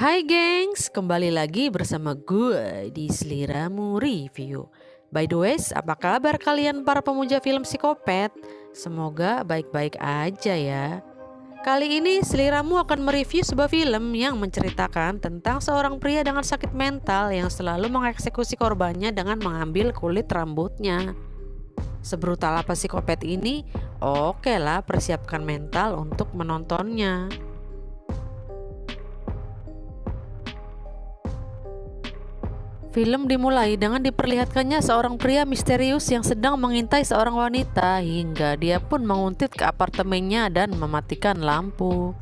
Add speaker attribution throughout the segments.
Speaker 1: Hai gengs, kembali lagi bersama gue di Seliramu Review. By the way, apa kabar kalian para pemuja film psikopat? Semoga baik-baik aja ya. Kali ini Seliramu akan mereview sebuah film yang menceritakan tentang seorang pria dengan sakit mental yang selalu mengeksekusi korbannya dengan mengambil kulit rambutnya. Sebrutal apa psikopat ini? Oke lah, persiapkan mental untuk menontonnya. Film dimulai dengan diperlihatkannya seorang pria misterius yang sedang mengintai seorang wanita hingga dia pun menguntit ke apartemennya dan mematikan lampu.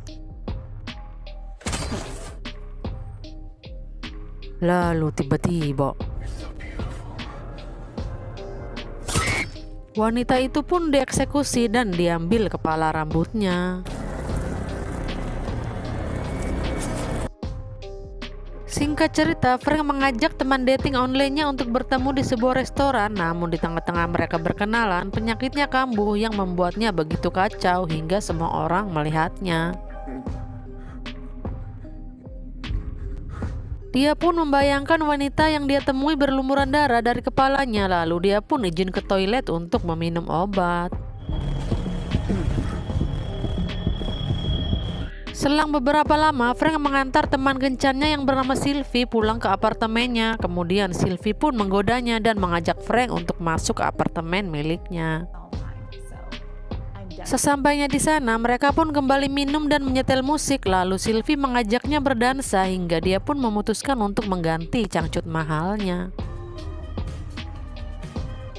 Speaker 1: Lalu tiba-tiba wanita itu pun dieksekusi dan diambil kepala rambutnya. Singkat cerita, Frank mengajak teman dating online-nya untuk bertemu di sebuah restoran. Namun di tengah-tengah mereka berkenalan, penyakitnya kambuh yang membuatnya begitu kacau hingga semua orang melihatnya. Dia pun membayangkan wanita yang dia temui berlumuran darah dari kepalanya, lalu dia pun izin ke toilet untuk meminum obat. Selang beberapa lama, Frank mengantar teman kencannya yang bernama Sylvie pulang ke apartemennya. Kemudian Sylvie pun menggodanya dan mengajak Frank untuk masuk ke apartemen miliknya. Sesampainya di sana, mereka pun kembali minum dan menyetel musik. Lalu Sylvie mengajaknya berdansa hingga dia pun memutuskan untuk mengganti cangcut mahalnya.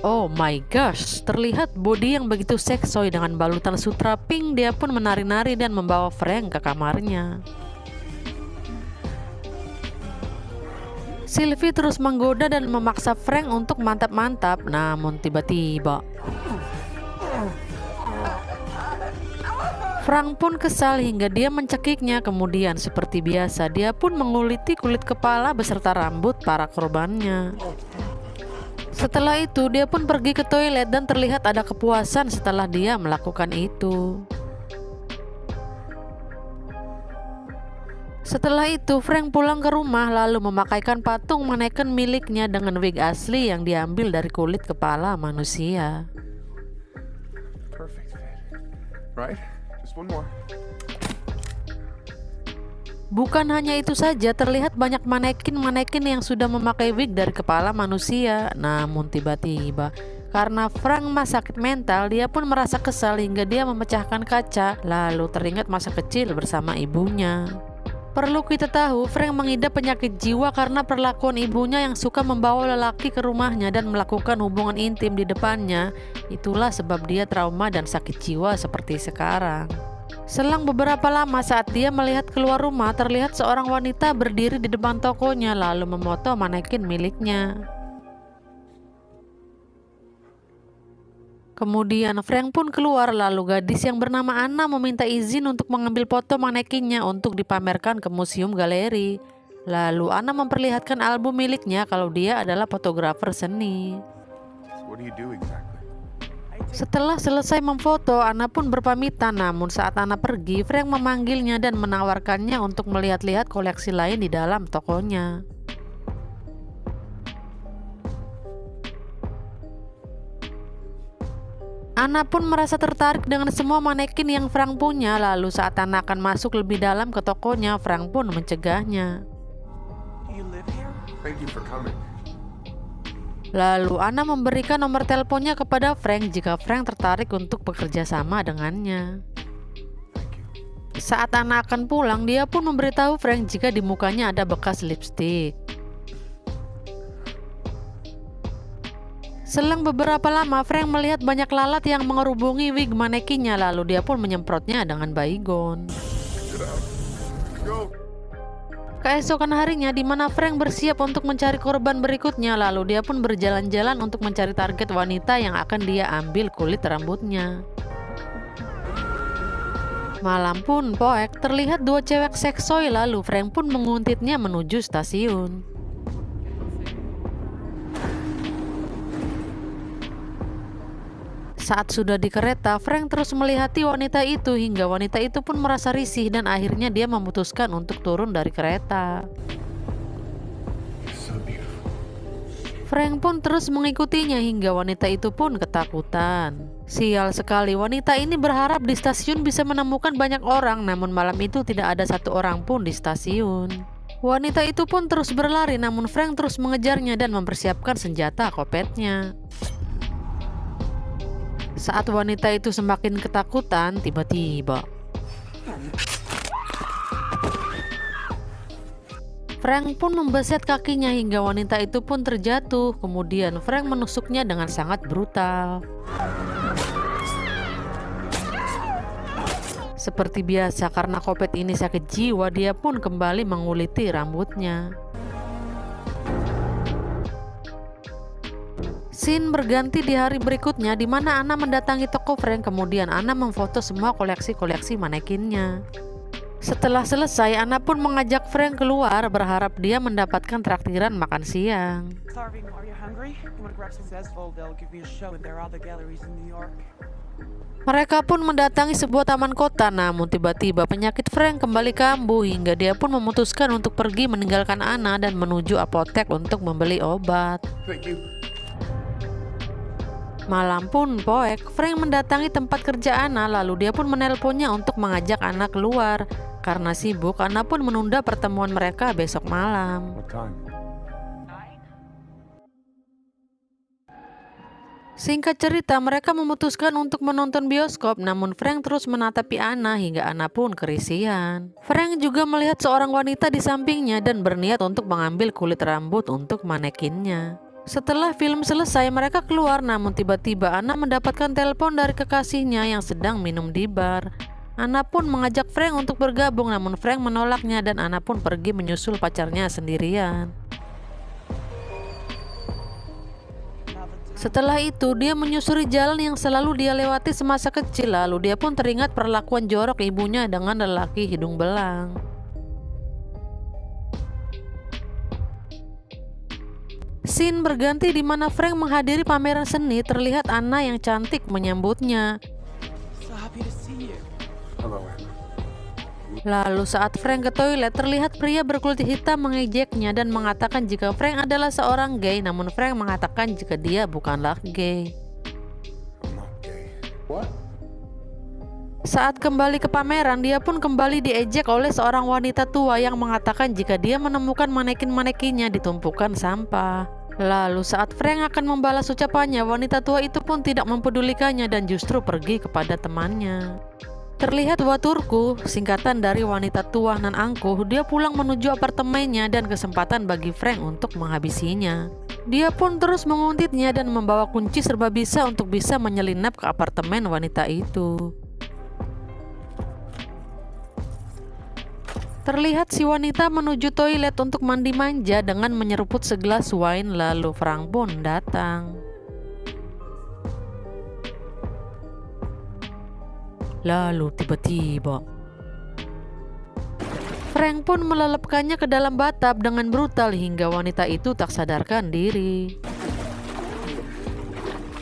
Speaker 1: Oh my gosh, terlihat body yang begitu seksoi dengan balutan sutra pink. Dia pun menari-nari dan membawa Frank ke kamarnya. Sylvie terus menggoda dan memaksa Frank untuk mantap-mantap. Namun tiba-tiba Frank pun kesal hingga dia mencekiknya. Kemudian seperti biasa, dia pun menguliti kulit kepala beserta rambut para korbannya. Setelah itu dia pun pergi ke toilet dan terlihat ada kepuasan setelah dia melakukan itu. Setelah itu Frank pulang ke rumah lalu memakaikan patung maneken miliknya dengan wig asli yang diambil dari kulit kepala manusia.
Speaker 2: Perfect fit. Right? Just one more.
Speaker 1: Bukan hanya itu saja, terlihat banyak manekin-manekin yang sudah memakai wig dari kepala manusia. Namun tiba-tiba, karena Frank sakit mental, dia pun merasa kesal hingga dia memecahkan kaca. Lalu teringat masa kecil bersama ibunya. Perlu kita tahu, Frank mengidap penyakit jiwa karena perlakuan ibunya yang suka membawa lelaki ke rumahnya dan melakukan hubungan intim di depannya. Itulah sebab dia trauma dan sakit jiwa seperti sekarang. Selang beberapa lama saat dia melihat keluar rumah, terlihat seorang wanita berdiri di depan tokonya lalu memoto manekin miliknya. Kemudian Frank pun keluar lalu gadis yang bernama Anna meminta izin untuk mengambil foto manekinnya untuk dipamerkan ke museum galeri. Lalu Anna memperlihatkan album miliknya kalau dia adalah fotografer seni.
Speaker 2: What do you do exactly?
Speaker 1: Setelah selesai memfoto, Anna pun berpamitan. Namun saat Anna pergi, Frank memanggilnya dan menawarkannya untuk melihat-lihat koleksi lain di dalam tokonya. Anna pun merasa tertarik dengan semua manekin yang Frank punya. Lalu saat Anna akan masuk lebih dalam ke tokonya, Frank pun mencegahnya.
Speaker 2: Do you live here? Thank you for coming.
Speaker 1: Lalu Anna memberikan nomor teleponnya kepada Frank jika Frank tertarik untuk bekerja sama dengannya. Saat Anna akan pulang, dia pun memberitahu Frank jika di mukanya ada bekas lipstik. Selang beberapa lama, Frank melihat banyak lalat yang mengerubungi wig manekinnya, lalu dia pun menyemprotnya dengan baygon.
Speaker 2: Go.
Speaker 1: Keesokan harinya, di mana Frank bersiap untuk mencari korban berikutnya, lalu dia pun berjalan-jalan untuk mencari target wanita yang akan dia ambil kulit rambutnya. Malam pun poek, terlihat dua cewek seksoi lalu Frank pun menguntitnya menuju stasiun. Saat sudah di kereta, Frank terus melihati wanita itu hingga wanita itu pun merasa risih dan akhirnya dia memutuskan untuk turun dari kereta.
Speaker 2: So beautiful.
Speaker 1: Frank pun terus mengikutinya hingga wanita itu pun ketakutan. Sial sekali, wanita ini berharap di stasiun bisa menemukan banyak orang, namun malam itu tidak ada satu orang pun di stasiun. Wanita itu pun terus berlari, namun Frank terus mengejarnya dan mempersiapkan senjata kopetnya. Saat wanita itu semakin ketakutan, tiba-tiba Frank pun membeset kakinya hingga wanita itu pun terjatuh. Kemudian Frank menusuknya dengan sangat brutal. Seperti biasa, karena kopet ini sakit jiwa, dia pun kembali menguliti rambutnya. Scene berganti di hari berikutnya, di mana Anna mendatangi toko Frank. Kemudian Anna memfoto semua koleksi-koleksi manekinnya. Setelah selesai, Anna pun mengajak Frank keluar, berharap dia mendapatkan traktiran makan siang.
Speaker 3: Starving, are you hungry? You want to grab some Zesvold? They'll give you a show in there, all the galleries in New York.
Speaker 1: Mereka pun mendatangi sebuah taman kota, namun tiba-tiba penyakit Frank kembali kambuh hingga dia pun memutuskan untuk pergi meninggalkan Anna dan menuju apotek untuk membeli obat.
Speaker 2: Thank you.
Speaker 1: Malam pun poek, Frank mendatangi tempat kerja Anna, lalu dia pun menelponnya untuk mengajak Anna keluar. Karena sibuk, Anna pun menunda pertemuan mereka besok malam.
Speaker 2: What time?
Speaker 1: Singkat cerita, mereka memutuskan untuk menonton bioskop, namun Frank terus menatapi Anna hingga Anna pun kerisian. Frank juga melihat seorang wanita di sampingnya dan berniat untuk mengambil kulit rambut untuk manekinnya. Setelah film selesai, mereka keluar, namun tiba-tiba Anna mendapatkan telepon dari kekasihnya yang sedang minum di bar. Anna pun mengajak Frank untuk bergabung, namun Frank menolaknya dan Anna pun pergi menyusul pacarnya sendirian. Setelah itu, dia menyusuri jalan yang selalu dia lewati semasa kecil, lalu dia pun teringat perlakuan jorok ibunya dengan lelaki hidung belang. Scene berganti di mana Frank menghadiri pameran seni, terlihat Anna yang cantik menyambutnya.
Speaker 3: So happy to see you.
Speaker 2: Hello, Anna.
Speaker 1: Lalu saat Frank ke toilet, terlihat pria berkulit hitam mengejeknya dan mengatakan jika Frank adalah seorang gay, namun Frank mengatakan jika dia bukanlah gay.
Speaker 2: I'm not gay. What?
Speaker 1: Saat kembali ke pameran, dia pun kembali diejek oleh seorang wanita tua yang mengatakan jika dia menemukan manekin-manekinnya di tumpukan sampah. Lalu saat Frank akan membalas ucapannya, wanita tua itu pun tidak mempedulikannya dan justru pergi kepada temannya. Terlihat Waturku, singkatan dari wanita tua nan angkuh, dia pulang menuju apartemennya dan kesempatan bagi Frank untuk menghabisinya. Dia pun terus menguntitnya dan membawa kunci serba bisa untuk bisa menyelinap ke apartemen wanita itu. Terlihat si wanita menuju toilet untuk mandi manja dengan menyeruput segelas wine, lalu Frank pun datang. Lalu tiba-tiba Frank pun melelepkannya ke dalam bathtub dengan brutal hingga wanita itu tak sadarkan diri.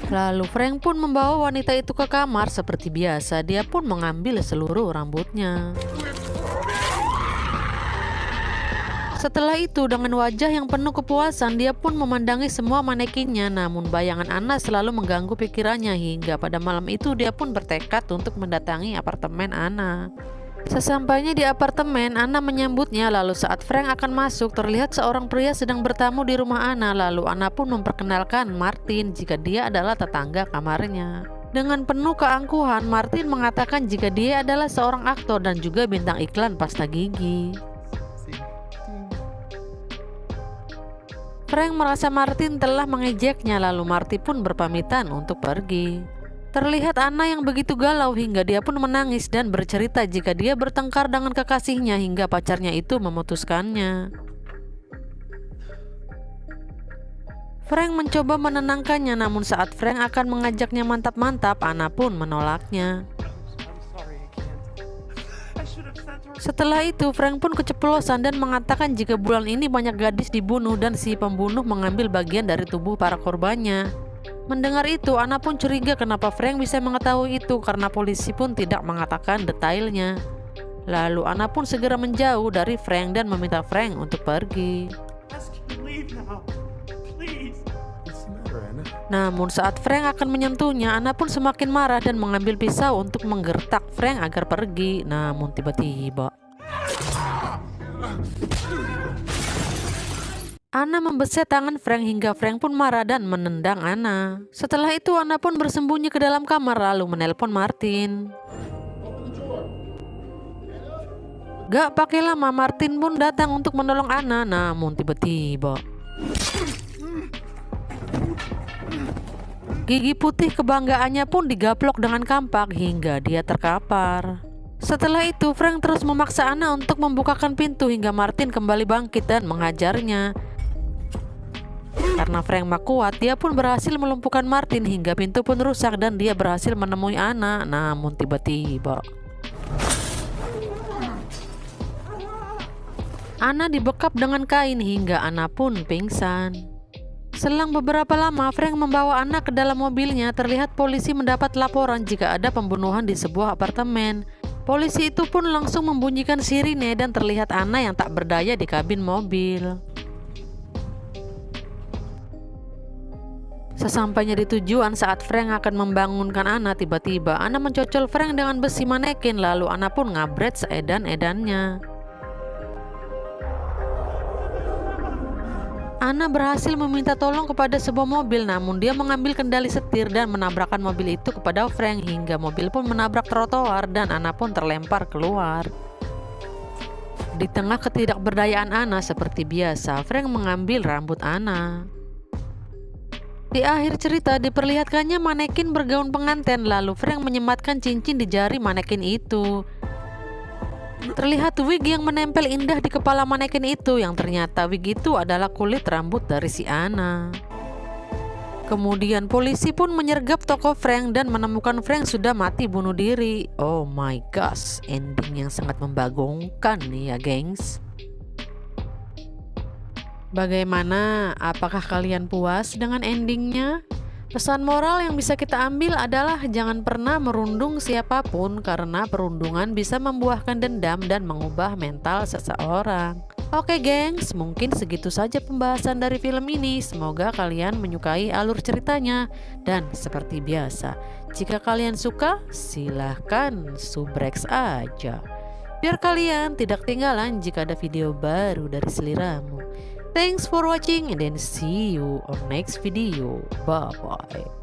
Speaker 1: Lalu Frank pun membawa wanita itu ke kamar seperti biasa. Dia pun mengambil seluruh rambutnya. Setelah itu, dengan wajah yang penuh kepuasan, dia pun memandangi semua manekinnya. Namun bayangan Anna selalu mengganggu pikirannya hingga pada malam itu dia pun bertekad untuk mendatangi apartemen Anna. Sesampainya di apartemen, Anna menyambutnya. Lalu saat Frank akan masuk, terlihat seorang pria sedang bertamu di rumah Anna. Lalu Anna pun memperkenalkan Martin jika dia adalah tetangga kamarnya. Dengan penuh keangkuhan, Martin mengatakan jika dia adalah seorang aktor dan juga bintang iklan pasta gigi. Frank merasa Martin telah mengejeknya, lalu Martin pun berpamitan untuk pergi. Terlihat Anna yang begitu galau hingga dia pun menangis dan bercerita jika dia bertengkar dengan kekasihnya hingga pacarnya itu memutuskannya. Frank mencoba menenangkannya, namun saat Frank akan mengajaknya mantap-mantap, Anna pun menolaknya. Setelah itu, Frank pun keceplosan dan mengatakan jika bulan ini banyak gadis dibunuh dan si pembunuh mengambil bagian dari tubuh para korbannya. Mendengar itu, Anna pun curiga kenapa Frank bisa mengetahui itu karena polisi pun tidak mengatakan detailnya. Lalu Anna pun segera menjauh dari Frank dan meminta Frank untuk pergi.
Speaker 3: Just can you leave now? Please.
Speaker 2: What's the matter, Anna?
Speaker 1: Namun saat Frank akan menyentuhnya, Anna pun semakin marah dan mengambil pisau untuk menggertak Frank agar pergi. Namun tiba-tiba Anna membeset tangan Frank hingga Frank pun marah dan menendang Anna. Setelah itu Anna pun bersembunyi ke dalam kamar lalu menelpon Martin. Gak pakai lama Martin pun datang untuk menolong Anna. Namun tiba-tiba gigi putih kebanggaannya pun digaplok dengan kampak hingga dia terkapar. Setelah itu Frank terus memaksa Anna untuk membukakan pintu hingga Martin kembali bangkit dan menghajarnya. Karena Frank mak kuat, dia pun berhasil melumpuhkan Martin hingga pintu pun rusak dan dia berhasil menemui Anna. Namun tiba-tiba Anna dibekap dengan kain hingga Anna pun pingsan. Selang beberapa lama, Frank membawa Anna ke dalam mobilnya. Terlihat polisi mendapat laporan jika ada pembunuhan di sebuah apartemen. Polisi itu pun langsung membunyikan sirine dan terlihat Anna yang tak berdaya di kabin mobil. Sesampainya di tujuan, saat Frank akan membangunkan Anna, tiba-tiba Anna mencocol Frank dengan besi manekin lalu Anna pun ngabret seedan-edannya. Anna berhasil meminta tolong kepada sebuah mobil, namun dia mengambil kendali setir dan menabrakkan mobil itu kepada Frank hingga mobil pun menabrak trotoar dan Anna pun terlempar keluar. Di tengah ketidakberdayaan Anna seperti biasa, Frank mengambil rambut Anna. Di akhir cerita diperlihatkannya manekin bergaun pengantin lalu Frank menyematkan cincin di jari manekin itu. Terlihat wig yang menempel indah di kepala manekin itu yang ternyata wig itu adalah kulit rambut dari si Anna. Kemudian polisi pun menyergap toko Frank dan menemukan Frank sudah mati bunuh diri. Oh my gosh, ending yang sangat membagongkan nih ya gengs. Bagaimana? Apakah kalian puas dengan endingnya? Pesan moral yang bisa kita ambil adalah jangan pernah merundung siapapun karena perundungan bisa membuahkan dendam dan mengubah mental seseorang. Oke gengs, mungkin segitu saja pembahasan dari film ini. Semoga kalian menyukai alur ceritanya. Dan seperti biasa, jika kalian suka, silahkan subreks aja biar kalian tidak ketinggalan jika ada video baru dari seliramu. Thanks for watching and then see you on next video. Bye bye.